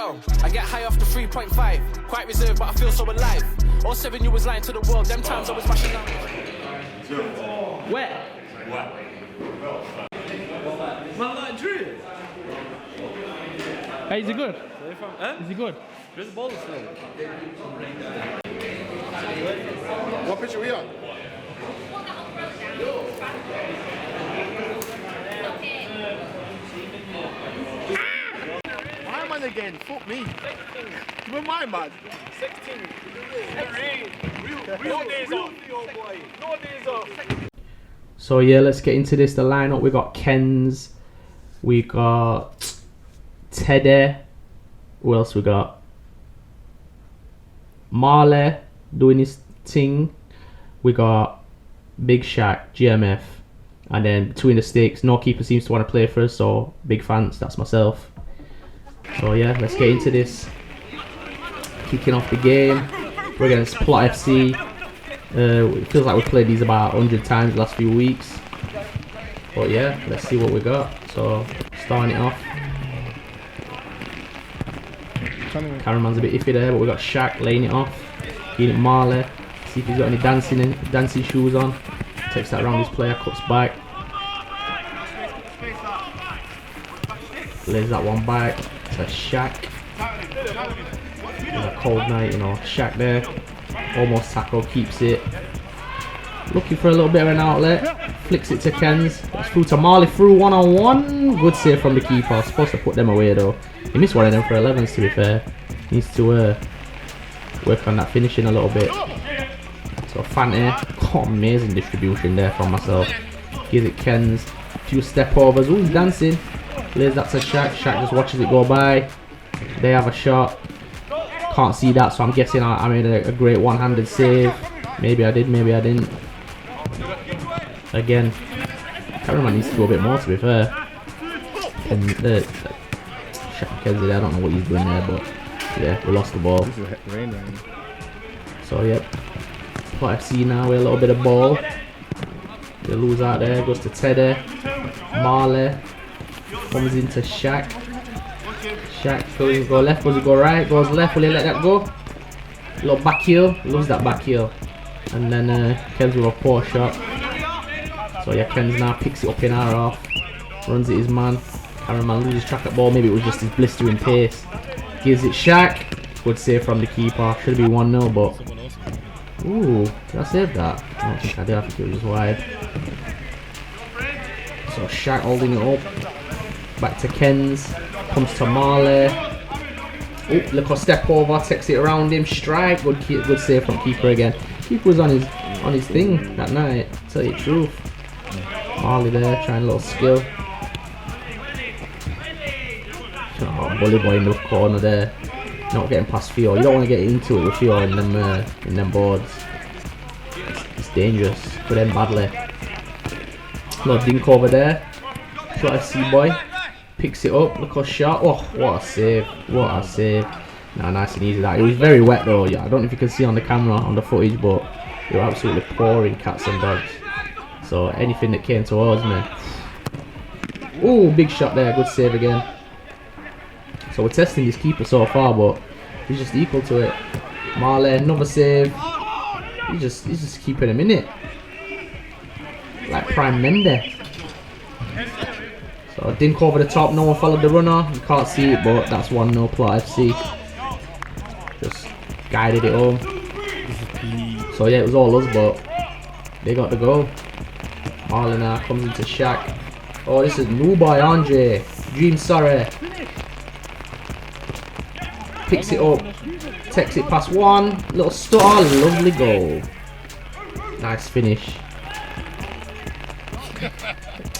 Yo, I get high off the 3.5. Quite reserved, but I feel so alive. 07, you was lying to the world. Them times I was mashing down. Where? Man, like Drew. Hey, is he good? Huh? Is he good? Where's the ball still? What pitch are we on? My man again, fuck me. You my man? 16. Real days off. No days off. So yeah, let's get into this. The lineup, we got Kenz, we got Teddy, who else we got? Marley doing his thing. We got Big Shaq, GMF, and then between the sticks, no keeper seems to want to play for us, so big fans, that's myself. So yeah, let's get into this. Kicking off the game, we're against Plot FC. It feels like we've played these about 100 times the last few weeks. But yeah, let's see what we got. So, starting it off. Cameraman's a bit iffy there, but we got Shaq laying it off. Giving it Marley. See if he's got any dancing shoes on. Takes that around his player, cuts back. Lays that one back to Shaq. It's a cold night, you know. Shaq there. Almost tackle, keeps it. Looking for a little bit of an outlet. Flicks it to Kenz. Gets through to Marley through one-on-one. Good save from the keeper. Supposed to put them away though. He missed one of them for 11s to be fair. Needs to work on that finishing a little bit. So Fante. Oh, amazing distribution there from myself. Gives it Kenz. Few step overs. Ooh, he's dancing. Lays that to Shaq. Shaq just watches it go by. They have a shot. Can't see that, so I'm guessing I made a great one-handed save. Maybe I did, maybe I didn't. Again, cameraman needs to go a bit more to be fair. And Kenzie, I don't know what he's doing there, but yeah, we lost the ball. This is rain. So yep, Plot FC now with a little bit of ball. They lose out there, goes to Teddy. Marley comes into Shaq. Shaq, does he go left, does he go right, goes left, will he let that go? Little back heel, loves that back heel. And then Kenz with a poor shot. So yeah, Kenz now picks it up in our half, runs it his man. Cameraman loses track of ball, maybe it was just his blistering pace. Gives it Shaq, good save from the keeper, should be 1-0 but... Ooh, did I save that? I don't think I did, I think it was just wide. So Shaq holding it up, back to Kenz. Comes to Marley. Oh, look a step over, takes it around him, strike. Good save from keeper again. Keeper was on his thing that night. Tell you the truth. Marley there, trying a little skill. Oh, bully boy in the corner there, not getting past Theo. You don't want to get into it with Theo in them boards. It's dangerous. Could end badly. Little dink over there. Shot FC boy. Picks it up, look a shot. Oh, what a save. What a save. Nah, nice and easy that. It was very wet though. Yeah, I don't know if you can see on the camera, on the footage, but they were absolutely pouring cats and dogs. So anything that came towards me. Oh, big shot there. Good save again. So we're testing this keeper so far, but he's just equal to it. Marley, another save. He's just keeping him in it. Like Prime Mendes. So dink over the top, no one followed the runner. You can't see it, but that's 1-0 Plot FC. Just guided it home. So yeah, it was all us, but they got the goal. Marley now comes into Shaq. Oh, this is new boy Andre. Dream sorry. Picks it up. Takes it past one. Little star, lovely goal. Nice finish.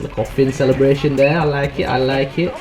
Look off fin celebration there. I like it. I like it.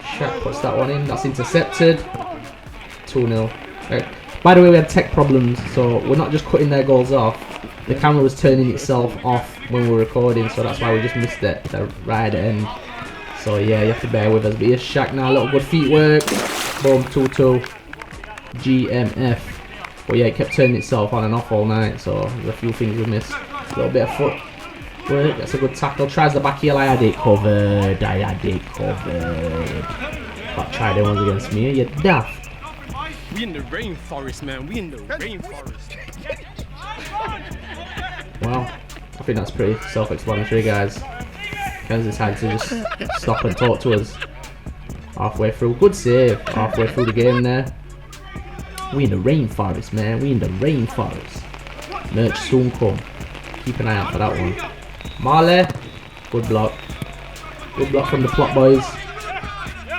Shaq puts that one in. That's intercepted. 2-0. Right. By the way, we had tech problems, so we're not just cutting their goals off. The camera was turning itself off when we were recording, so that's why we just missed it right at the end. So yeah, you have to bear with us. But here's Shaq now. A little good feet work. Boom, 2-2. GMF. But yeah, it kept turning itself on and off all night, so there's a few things we missed. A little bit of foot work. That's a good tackle. Tries the back heel. I had it covered. Can't try them ones against me, you're daft. We in the rainforest, man. We in the rainforest. Well, I think that's pretty self-explanatory, guys. Ken's decided to just stop and talk to us halfway through. Good save halfway through the game there. We in the rainforest, man. We in the rainforest. Merch soon come. Keep an eye out for that one. Marley, good block. Good block from the plot boys.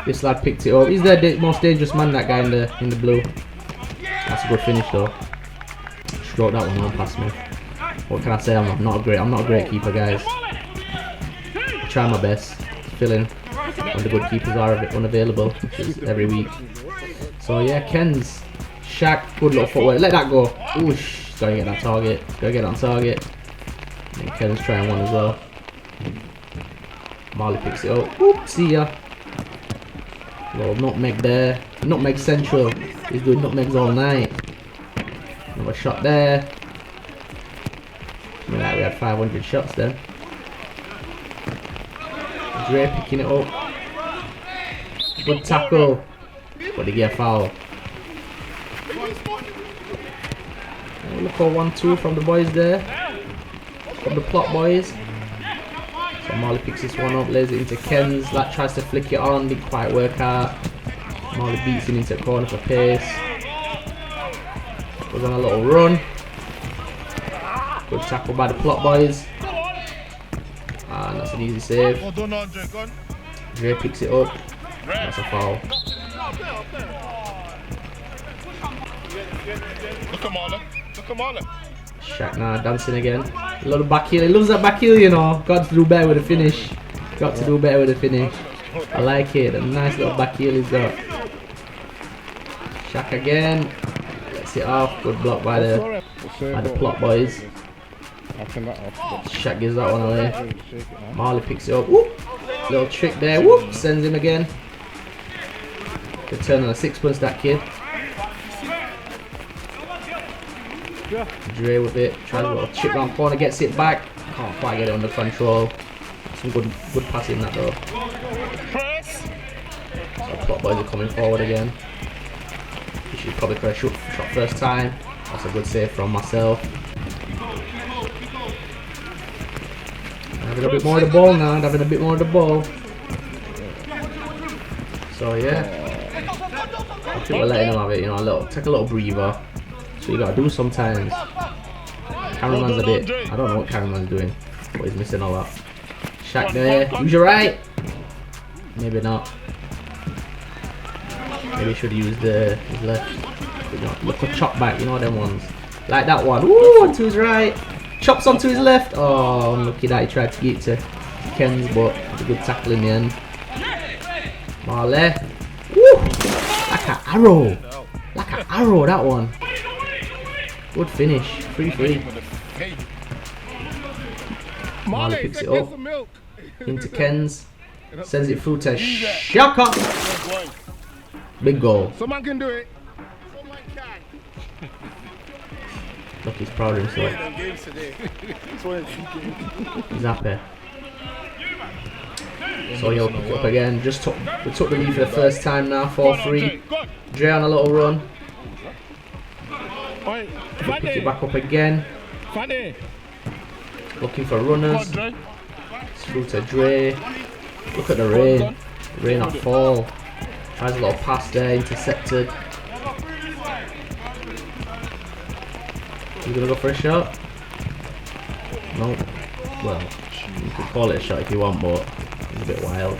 This lad picked it up. He's the most dangerous man, that guy in the blue. That's a good finish though. Stroke that one on past me. What can I say? I'm not a great keeper, guys. I try my best. Fill in when the good keepers are unavailable, which is every week. So yeah, Ken's Shaq, good little footwork. Let that go. Oosh, gotta get that target. Gotta get on target. And Ken's trying one as well. Marley picks it up. Oop, see ya. Little nutmeg there. Nutmeg central. He's doing nutmegs all night. Another shot there. I mean, like we had 500 shots then. Dre picking it up. Good tackle. But they get a foul. Oh, look for 1-2 from the boys there. From the plot boys. So Marley picks this one up, lays it into Ken's. That tries to flick it on, didn't quite work out. Marley beats him into the corner for pace. Goes on a little run. Good tackle by the plot boys. And that's an easy save. Dre picks it up. That's a foul. Look at Marlon. Look at Marlon. Shaq now dancing again. A lot of back heel. He loves that back heel, you know. Got to do better with the finish. Got to do better with the finish. I like it. A nice little back heel he's got. Shaq again. Lets it off. Good block by the plot boys. Shaq gives that one away. Marley picks it up. Whoop. Little trick there. Whoop. Sends him again. Good turn on a sixpence, that kid. Dre with it, tries a little chip round corner, gets it back. Can't quite get it under control. Some good passing that though. So plot boys are coming forward again. He should probably try a shot first time. That's a good save from myself. Having a bit more of the ball now, having a bit more of the ball. So yeah. I think we're letting him have it, you know, take a little breather. So you gotta do sometimes. Cameraman's a bit, I don't know what cameraman's doing, but he's missing all that. Shaq there, use your right. Maybe not. Maybe he should use his left. You know, look for chop back, you know them ones. Like that one. Woo, onto his right. Chops onto his left. Oh, unlucky that he tried to get to Ken's, but it's a good tackle in the end. Marley. Woo! Like an arrow. Like an arrow, that one. Good finish. 3-3. Marley picks it up. Into Ken's. Sends it through to Shaka. Big goal. Someone can do it. Someone can. Look, he's proud of himself. He's happy. So he'll pick it up again. We took the lead for the first time now, 4-3. Dre on a little run. He'll pick it back up again. Looking for runners. It's through to Dre. Look at the rain. Rain on fall. Tries a little pass there, intercepted. You gonna go for a shot? No. Well, you could call it a shot if you want, but it's a bit wild.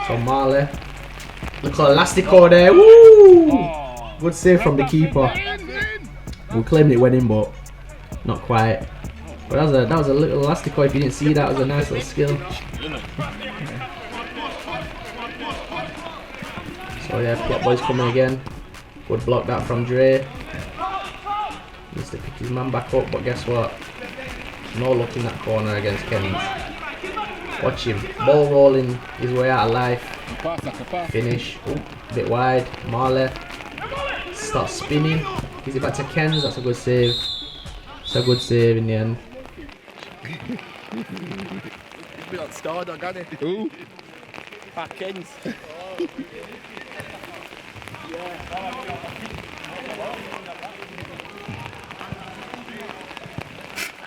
So Marley. Look at Elastico there. Woo! Good save from the keeper. We claimed it went in, but not quite. But that was a little Elastico. If you didn't see that, it was a nice little skill. So yeah, plot boys coming again. Good block that from Dre. Needs to pick his man back up, but guess what? No luck in that corner against Kens. Watch him. Ball rolling his way out of life. Finish. Ooh, a bit wide. Marley. Starts spinning. Gives it back to Kens. That's a good save. It's a good save in the end. Who? Kens.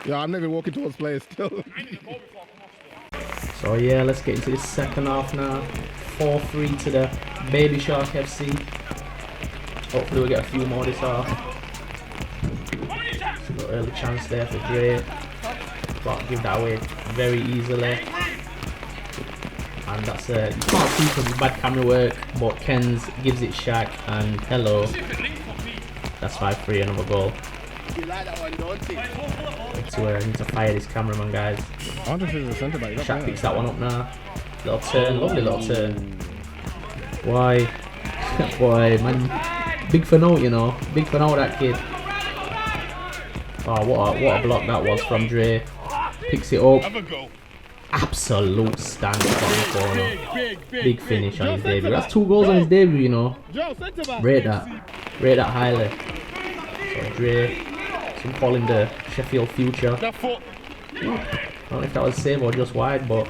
Yeah, I'm never walking towards players still. So yeah, let's get into this second half now. 4-3 to the Baby Shark FC. Hopefully we'll get a few more this half. A little early chance there for Dre. But give that away very easily. And that's you can't see from the bad camera work, but Ken's gives it Shaq and hello. That's 5-3, another goal. You like that one, don't you? I need to fire this cameraman, guys. I wonder if it's a centre back. Shaq picks that one up now. Little turn, lovely little turn. Why? Boy, man. Big for note, you know. Big for note, that kid. Oh, what a block that was from Dre. Picks it up. Have a go. Absolute stand from the corner. Big finish on his debut. That's 2 goals on his debut, you know. Rate that. Rate that highly. So Dre, some call him the Sheffield future. I don't know if that was save or just wide, but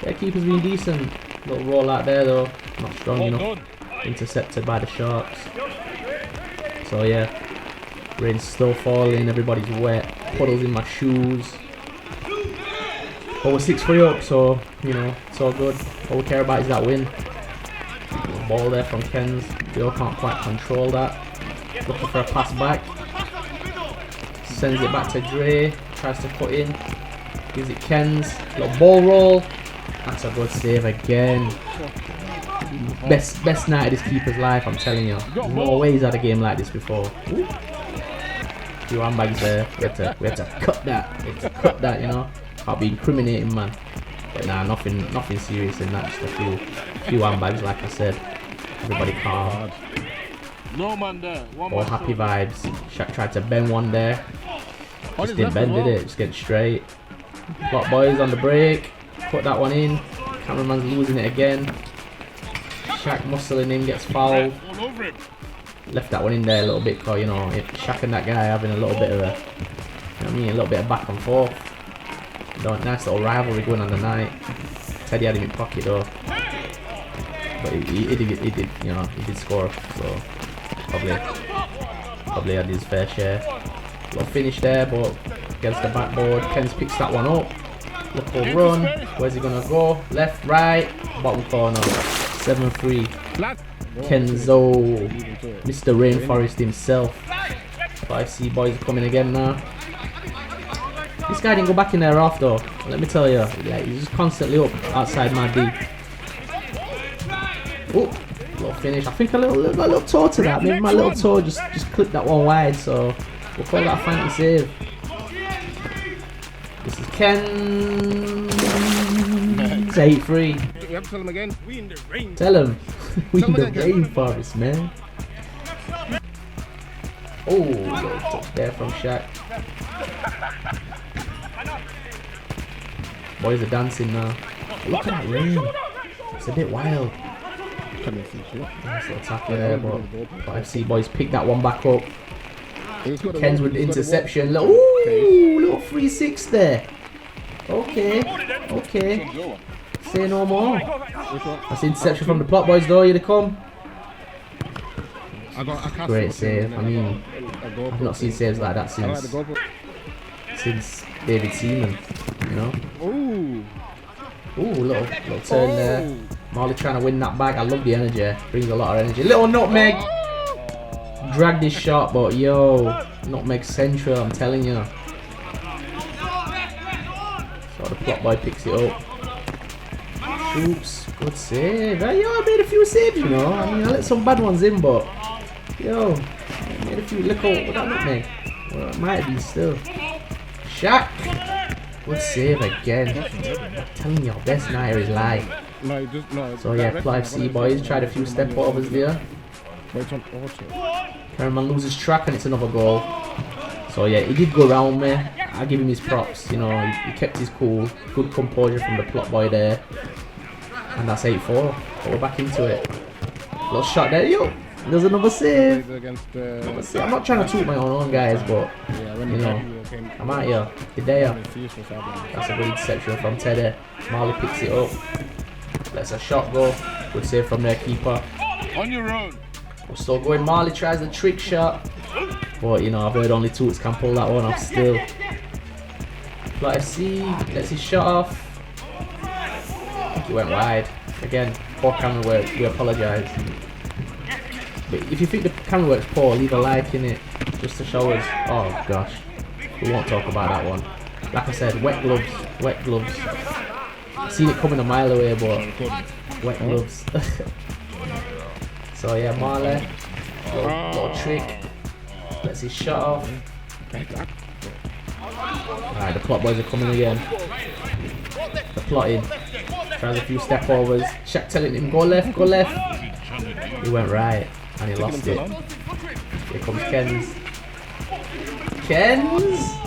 yeah, keeper's been decent. Little roll out there though, not strong enough. Intercepted by the Sharks. So yeah, rain's still falling, everybody's wet, puddles in my shoes. But we're 6-3 up, so you know, it's all good. All we care about is that win. Ball there from Ken's. We all can't quite control that. Looking for a pass back. Sends it back to Dre. Tries to put in. Gives it Ken's. Little ball roll. That's a good save again. Best night of this keeper's life, I'm telling you. There's no way he's had a game like this before. Ooh. Few handbags there. We had to cut that. We had to cut that, you know. Can't be incriminating, man. But nah, nothing serious in that. Just a few handbags, like I said. Everybody calm. No man there. All happy vibes. Shaq tried to bend one there. Just didn't bend, did it? Just get straight. Block boys on the break. Put that one in. Cameraman's losing it again. Shaq muscling in, gets fouled. Left that one in there a little bit, cause you know, Shaq and that guy having a little bit of a, you know what I mean, a little bit of back and forth. Nice little rivalry going on the night. Teddy had him in pocket though. But he did, you know, he did score, so probably had his fair share. Little finish there, but against the backboard. Ken's picks that one up. Little run. Where's he gonna go? Left, right, bottom corner. 7-3. Kenzo, Mr. Rainforest himself. 5C boys coming again now. This guy didn't go back in there after. Let me tell you, like, he's just constantly up outside my D. Oh, little finish. I think a little toe to that. Maybe my little toe just clipped that one wide. So we'll call that a fancy save. This is Ken's 8-3. You have to tell him again. We in the rain. Tell him. We in the rainforest, man. Oh, little touch there from Shaq. Boys are dancing now. Look at that rain. It's a bit wild. Nice little tackle there, but FC boys pick that one back up. Ken's with the interception. Ooh, little 3-6 there. Okay. Say no more. That's the interception from the plot boys though, here they come. Great save. I mean, I've not seen saves like that since David Seaman, you know. Ooh, little turn there. Marley trying to win that back. I love the energy. Brings a lot of energy. Little nutmeg. Drag this shot, but yo, nutmeg central, I'm telling you. So the plot boy picks it up. Oops, good save. Yo, I made a few saves, you know. I mean, I let some bad ones in, but yo, I made a few. Look out, what that nutmeg? Well, it might be still. Shaq, good save again. I'm telling you, best night of his life. So yeah, Clive C boys tried a few step overs there. Cameron loses track and it's another goal. So yeah, he did go around me. I give him his props. You know, he kept his cool. Good composure from the plot boy there. And that's 8-4. But we're back into it. Little shot there. Yo, there's another save. I'm not trying to toot my own guys, but you know, I'm out here. Hidea. That's a good interception from Teddy. Marley picks it up. Lets a shot go. Good save from their keeper. On your own. We're still going. Marley tries the trick shot. But, you know, I've heard only Toots can pull that one off still. Plot FC gets his shot off. I think he went wide. Again, poor camera work. We apologise. But if you think the camera work's poor, leave a like in it. Just to show us. Oh, gosh. We won't talk about that one. Like I said, wet gloves. Wet gloves. Seen it coming a mile away, but wet gloves. So yeah, Marley, little trick, lets his shot off. Alright, the plot boys are coming again. They're plotting. Tries a few step overs. Shaq telling him, go left, go left. He went right, and he lost it. Here comes Kenz. Kenz!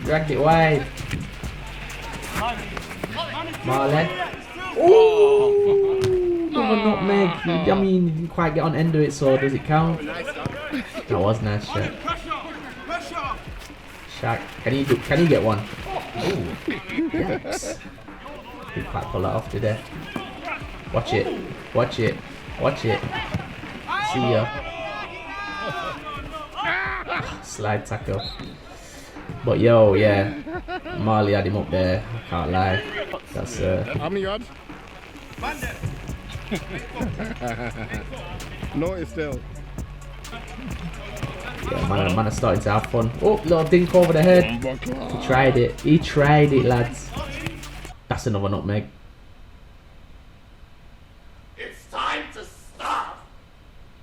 Dragged it wide. Marley. Ooh! Another nutmeg. I mean, you didn't quite get on end of it, so does it count? That was nice, Shaq. Shaq, can he get one? Ooh, yes. Didn't quite pull that off, did he? Watch it, watch it, watch it. See ya. Slide tackle. But yo, yeah, Marley had him up there. I can't lie. That's How many yards? No, it's still. Yeah, man is starting to have fun. Oh, little dink over the head. He tried it. He tried it, lads. That's another nutmeg. It's time to stop.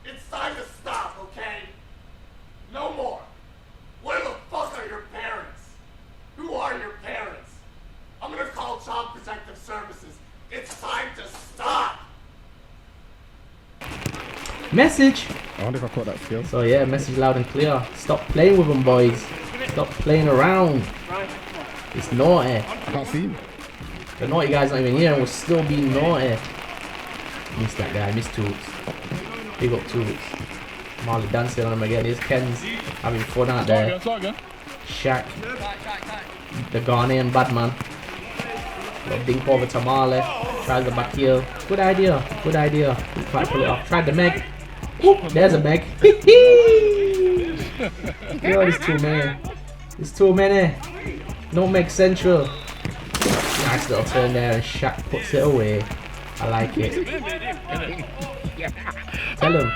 It's time to stop, okay? No more. Where the fuck are your parents? Who are your parents? I'm gonna call Child Protective Services. It's time to stop. Message. I wonder if I caught that skill. So yeah, message loud and clear. Stop playing with them, boys. Stop playing around. It's naughty. I can't see him. The naughty guy's not even here and we're still being naughty. Missed that guy, missed Toots. Big up Toots. Marley dancing on him again. Here's Ken's having fun out there. Shaq. The Ghanaian bad man. Little dink over to Marley. Tries the back heel. Good idea. Good idea. Didn't quite pull it off. Tried the Meg. Ooh, there's a Meg. Yo, there's too many. There's too many. No Meg Central. Nice little turn there and Shaq puts it away. I like it. Tell him.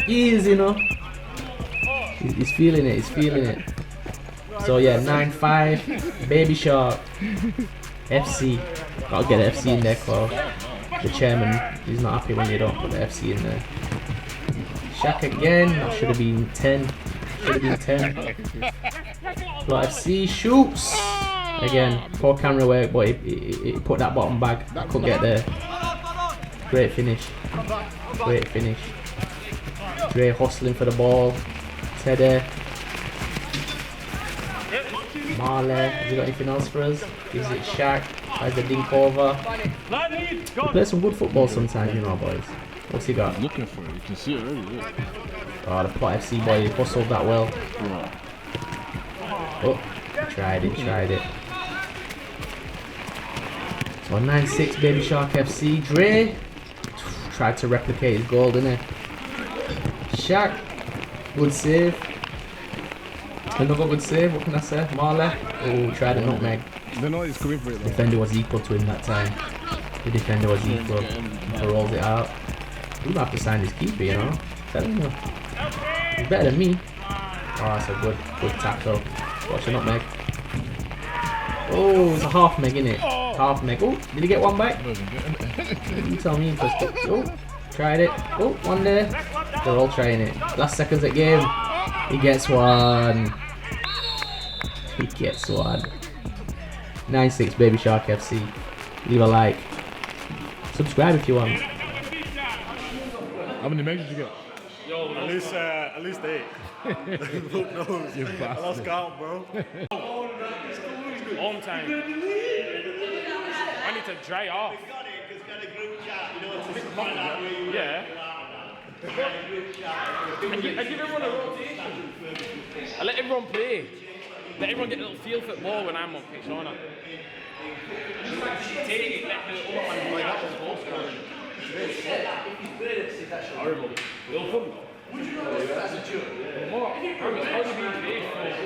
Easy, you know. He's feeling it. He's feeling it. So yeah, 9-5. Baby Shark. FC. Gotta get an FC in there, Cole. The chairman, he's not happy when you don't put the FC in there. Shaq again. That should have been 10. Should have been 10. Plot FC shoots. Again, poor camera work, but he put that bottom bag. I couldn't get there. Great finish. Great finish. Dre hustling for the ball. Teddy. Marley. Have you got anything else for us? Gives it Shaq. Tries the dink over. He plays some good football sometimes, you know, boys. What's he got? Looking for it. You can see it already. Yeah. Oh, the Plot FC boy, he hustled that well. Oh, he tried it, tried it. So 9-6 Baby Shark FC. Dre tried to replicate his goal, didn't he? Shaq, good save. Another good save, what can I say? Marley. Oh, tried a nutmeg. The noise is coming for it though. Defender was equal to him that time. The defender was equal. He rolls it out. He's gonna have to sign his keeper, you know. Telling you. He's better than me. Oh, that's a good tackle. Watch a nutmeg. Oh, it's a half meg, innit? Half meg. Oh, did he get one back? You tell me first. Oh, tried it. Oh, one there. They're all trying it. Last seconds at game. He gets one. He gets one. 9-6 Baby Shark FC. Leave a like. Subscribe if you want. How many megs did you get? Yo, at least 8. Who knows? You I bastard. lost count, bro. On time. I need to dry off. Yeah. I give everyone a rotation. I let everyone play. Let everyone get a little feel for the ball when I'm on pitch, don't I? Take it, let the other one go. That was goal scoring. Horrible. Little fun though. Would you know as a Jew?